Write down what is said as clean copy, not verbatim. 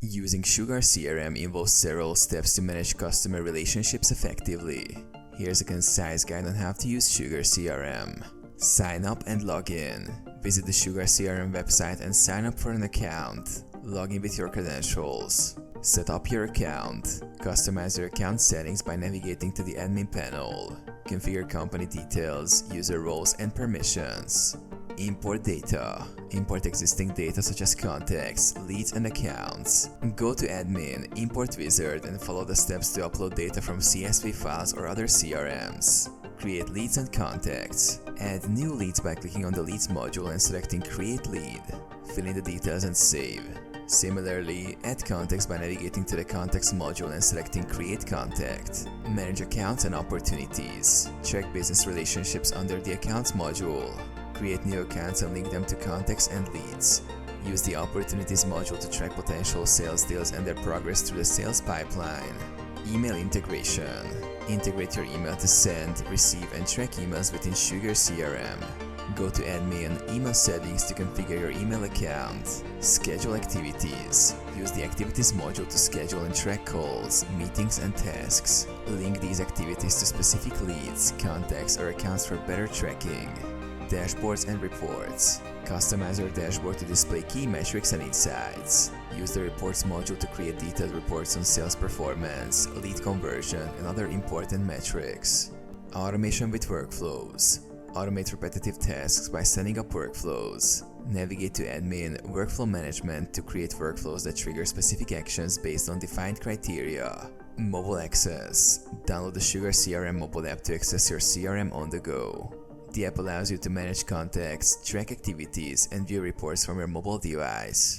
Using SugarCRM involves several steps to manage customer relationships effectively. Here's a concise guide on how to use SugarCRM. Sign up and log in. Visit the SugarCRM website and sign up for an account. Log in with your credentials. Set up your account. Customize your account settings by navigating to the admin panel. Configure company details, user roles, and permissions. Import data. Import existing data such as contacts, leads, and accounts. Go to Admin, Import Wizard, and follow the steps to upload data from CSV files or other CRMs. Create leads and contacts. Add new leads by clicking on the Leads module and selecting Create Lead. Fill in the details and save. Similarly, add contacts by navigating to the Contacts module and selecting Create Contact. Manage accounts and opportunities. Check business relationships under the Accounts module. Create new accounts and link them to contacts and leads. Use the Opportunities module to track potential sales deals and their progress through the sales pipeline. Email integration. Integrate your email to send, receive, and track emails within SugarCRM. Go to Admin, Email Settings to configure your email account. Schedule activities. Use the Activities module to schedule and track calls, meetings, and tasks. Link these activities to specific leads, contacts, or accounts for better tracking. Dashboards and reports. Customize your dashboard to display key metrics and insights. Use the Reports module to create detailed reports on sales performance, lead conversion, and other important metrics. Automation with workflows. Automate repetitive tasks by setting up workflows. Navigate to Admin, Workflow Management to create workflows that trigger specific actions based on defined criteria. Mobile access. Download the SugarCRM mobile app to access your CRM on the go. The app allows you to manage contacts, track activities, and view reports from your mobile device.